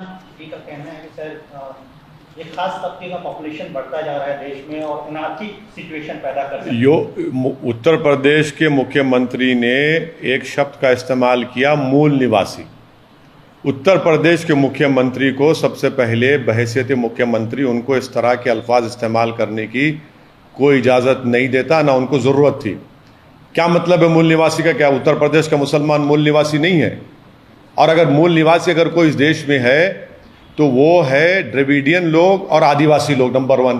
जी का कहना है कि सर एक खास तबके का पॉपुलेशन बढ़ता जा रहा है देश में और अनार्थिक सिचुएशन पैदा कर रहा है। उत्तर प्रदेश के मुख्यमंत्री ने एक शब्द का इस्तेमाल किया, मूल निवासी। उत्तर प्रदेश के मुख्यमंत्री को सबसे पहले बहैसियत मुख्यमंत्री उनको इस तरह के अल्फाज इस्तेमाल करने की कोई इजाज़त नहीं देता, ना उनको ज़रूरत थी। क्या मतलब है मूल निवासी का? क्या उत्तर प्रदेश का मुसलमान मूल निवासी नहीं है? और अगर मूल निवासी अगर कोई इस देश में है तो वो है द्रविडियन लोग और आदिवासी लोग, नंबर 1।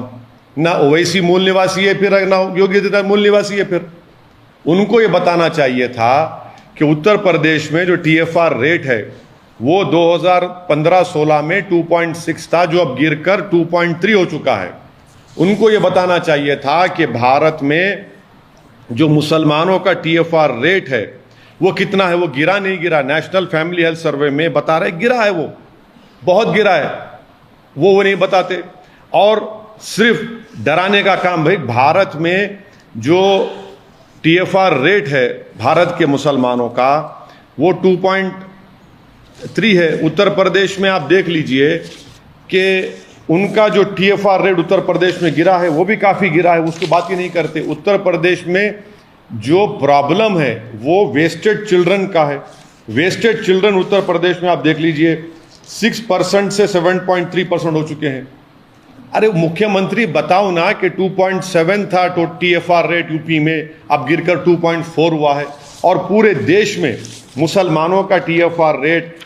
ना ओवैसी मूल निवासी है, फिर ना योगी आदित्यनाथ मूल निवासी है। फिर उनको ये बताना चाहिए था कि उत्तर प्रदेश में जो TFR रेट है वो 2015-16 में 2.6 था, जो अब गिरकर 2.3 हो चुका है। उनको ये बताना चाहिए था कि भारत में जो मुसलमानों का TFR रेट है वो कितना है। वो गिरा नहीं गिरा, नेशनल फैमिली हेल्थ सर्वे में बता रहे गिरा है, वो बहुत गिरा है, वो नहीं बताते। और सिर्फ डराने का काम। भाई, भारत में जो TFR रेट है भारत के मुसलमानों का वो 2.3 है। उत्तर प्रदेश में आप देख लीजिए कि उनका जो TFR रेट उत्तर प्रदेश में गिरा है वो भी काफ़ी गिरा है, उसकी बात ही नहीं करते। उत्तर प्रदेश में जो प्रॉब्लम है वो वेस्टेड चिल्ड्रन का है। वेस्टेड चिल्ड्रन उत्तर प्रदेश में आप देख लीजिए 6% से 7.3% हो चुके हैं। अरे मुख्यमंत्री बताओ ना कि 2.7 था तो TFR रेट यूपी में, अब गिरकर 2.4 हुआ है। और पूरे देश में मुसलमानों का TFR रेट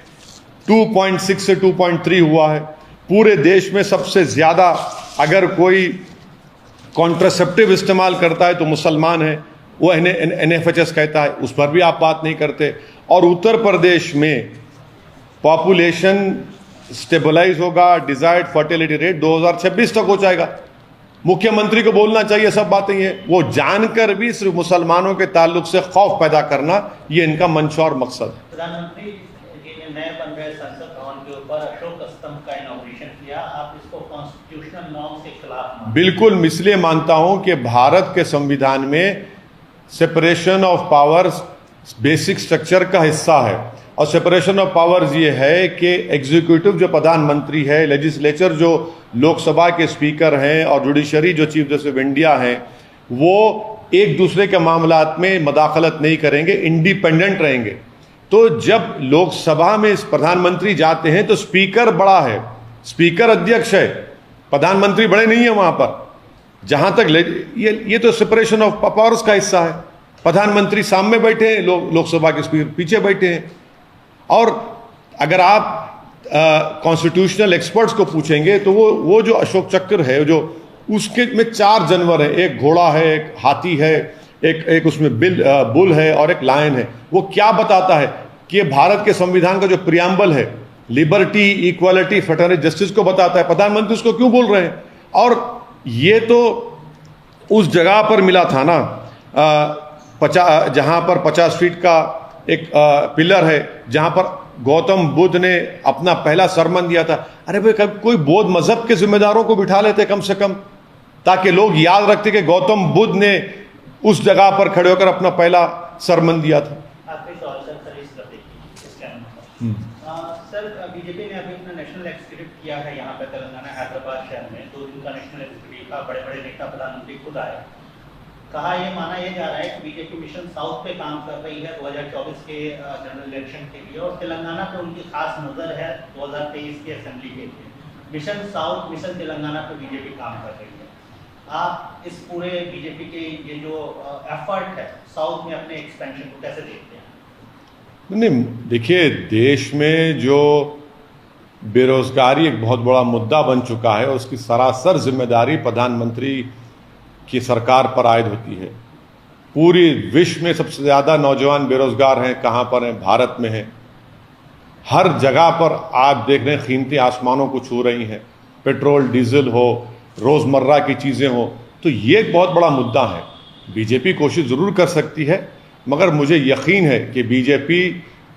2.6 से 2.3 हुआ है। पूरे देश में सबसे ज़्यादा अगर कोई कॉन्ट्रासेप्टिव इस्तेमाल करता है तो मुसलमान है, वो NFHS कहता है, उस पर भी आप बात नहीं करते। और उत्तर प्रदेश में पॉपुलेशन स्टेबलाइज होगा, डिजायर्ड फर्टिलिटी रेट 2026 तक हो जाएगा। मुख्यमंत्री को बोलना चाहिए सब बातें। ये वो जानकर भी सिर्फ मुसलमानों के ताल्लुक से खौफ पैदा करना, ये इनका मंशा और मकसद है। प्रधानमंत्री जी ने नए बन रहे संसद भवन के ऊपर अशोक स्तंभ का इनॉग्रेशन किया, आप इसको कॉन्स्टिट्यूशनल नॉर्म के खिलाफ मानते हैं? बिल्कुल, इसलिए मानता हूं कि भारत के संविधान में separation of powers basic structure का हिस्सा है। और सेपरेशन ऑफ पावर्स ये है कि एग्जीक्यूटिव जो प्रधानमंत्री है, लेजिस्लेचर जो लोकसभा के स्पीकर हैं और जुडिशरी जो चीफ जस्टिस ऑफ इंडिया हैं, वो एक दूसरे के मामलात में मदाखलत नहीं करेंगे, इंडिपेंडेंट रहेंगे। तो जब लोकसभा में प्रधानमंत्री जाते हैं तो स्पीकर बड़ा है, स्पीकर अध्यक्ष है, प्रधानमंत्री बड़े नहीं है वहां पर। जहां तक ये तो सेपरेशन ऑफ पावर्स का हिस्सा है। प्रधानमंत्री सामने बैठे हैं, लोकसभा के स्पीकर पीछे बैठे हैं। और अगर आप कॉन्स्टिट्यूशनल एक्सपर्ट्स को पूछेंगे तो वो जो अशोक चक्र है, जो उसके में 4 जानवर हैं, एक घोड़ा है, एक हाथी है, एक उसमें बुल है और एक लायन है। वो क्या बताता है कि भारत के संविधान का जो प्रियम्बल है, लिबर्टी, इक्वालिटी, फ्रेटर्निटी, जस्टिस को बताता है। प्रधानमंत्री उसको क्यों बोल रहे हैं? और ये तो उस जगह पर मिला था ना, जहां पर 50 फीट का एक पिलर है, जहां पर गौतम बुद्ध ने अपना पहला सरमन दिया था। अरे भाई, कोई बौद्ध मजहब के जिम्मेदारों को बिठा लेते कम से कम, ताकि लोग याद रखते कि गौतम बुद्ध ने उस जगह पर खड़े होकर अपना पहला सरमन दिया था। सर, बीजेपी ने अभी अपना नेशनल एग्जीक्यूटिव किया है यहाँ पे तेलंगाना हैदराबाद शहर में। 2 दिन का नेशनल एग्जीक्यूटिव का, बड़े बड़े नेता प्रधानमंत्री खुद आए। कहा ये माना यह जा रहा है कि बीजेपी मिशन साउथ पे काम कर रही है 2024 के जनरल इलेक्शन के लिए, और तेलंगाना पे उनकी खास नजर है 2023 की असेंबली के लिए। मिशन साउथ, मिशन तेलंगाना पे बीजेपी काम कर रही है। आप इस पूरे बीजेपी के ये जो एफर्ट है साउथ में अपने एक्सपेंशन को कैसे देखते हैं? नहीं, देखिए, देश में जो बेरोजगारी एक बहुत बड़ा मुद्दा बन चुका है, उसकी सरासर जिम्मेदारी प्रधानमंत्री की सरकार पर आयद होती है। पूरी विश्व में सबसे ज़्यादा नौजवान बेरोजगार हैं, कहाँ पर हैं? भारत में हैं। हर जगह पर आप देख रहे हैं कीमतें आसमानों को छू रही हैं, पेट्रोल डीजल हो, रोज़मर्रा की चीज़ें हो। तो ये एक बहुत बड़ा मुद्दा है। बीजेपी कोशिश ज़रूर कर सकती है, मगर मुझे यकीन है कि बीजेपी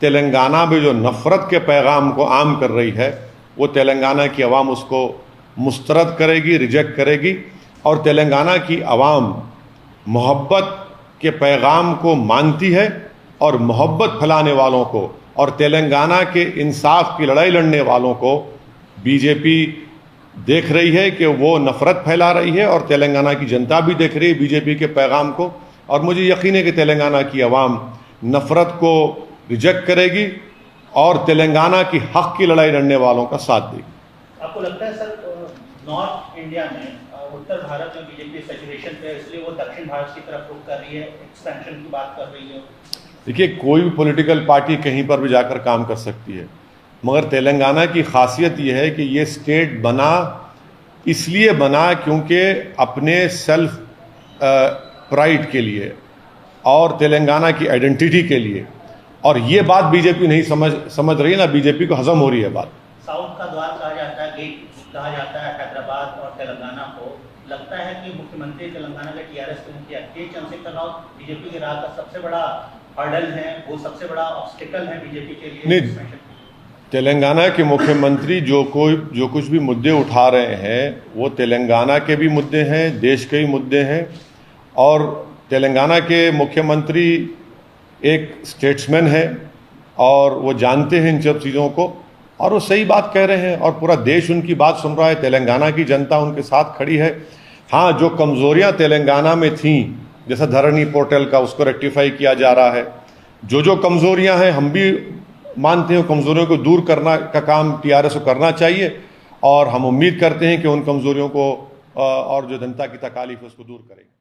तेलंगाना में जो नफ़रत के पैगाम को आम कर रही है, वो तेलंगाना की आवाम उसको मुस्तरद करेगी, रिजेक्ट करेगी। और तेलंगाना की आवाम मोहब्बत के पैगाम को मानती है और मोहब्बत फैलाने वालों को और तेलंगाना के इंसाफ की लड़ाई लड़ने वालों को बीजेपी देख रही है कि वो नफरत फैला रही है, और तेलंगाना की जनता भी देख रही है बीजेपी के पैगाम को। और मुझे यकीन है कि तेलंगाना की आवाम नफरत को रिजेक्ट करेगी और तेलंगाना की हक की लड़ाई लड़ने वालों का साथ देगी। आपको लगता है सर नॉर्थ इंडिया में उत्तर भारत में बीजेपी सैचुरेशन पे, इसलिए वो दक्षिण भारत की तरफ रुख कर रही है, एक्सपेंशन की बात कर रही है? देखिए, कोई भी पॉलिटिकल पार्टी कहीं पर भी जाकर काम कर सकती है, मगर तेलंगाना की खासियत यह है कि ये स्टेट बना इसलिए बना क्योंकि अपने सेल्फ प्राइड के लिए और तेलंगाना की आइडेंटिटी के लिए, और ये बात बीजेपी नहीं समझ रही है, ना बीजेपी को हजम हो रही है बात। साउथ का द्वार कहा जाता है, गेट कहा जाता है हैदराबाद और तेलंगाना को। लगता है कि मुख्यमंत्री तेलंगाना के टीआरएस के मुखिया के चंद्रशेखर राव बीजेपी के राह का सबसे बड़ा हर्डल है, वो सबसे बड़ा ऑब्स्टिकल है बीजेपी के लिए? नहीं, तेलंगाना के मुख्यमंत्री जो कुछ भी मुद्दे उठा रहे हैं वो तेलंगाना के भी मुद्दे हैं, देश के भी मुद्दे हैं। और तेलंगाना के मुख्यमंत्री एक स्टेट्समैन है और वो जानते हैं इन सब चीज़ों को, और वो सही बात कह रहे हैं और पूरा देश उनकी बात सुन रहा है। तेलंगाना की जनता उनके साथ खड़ी है। हाँ, जो कमज़ोरियाँ तेलंगाना में थीं, जैसा धरनी पोर्टल का, उसको रेक्टिफाई किया जा रहा है। जो कमज़ोरियाँ हैं हम भी मानते हैं, कमज़ोरियों को दूर करना का काम टीआरएस को करना चाहिए, और हम उम्मीद करते हैं कि उन कमज़ोरियों को और जो जनता की तकालीफ है उसको दूर करेंगे।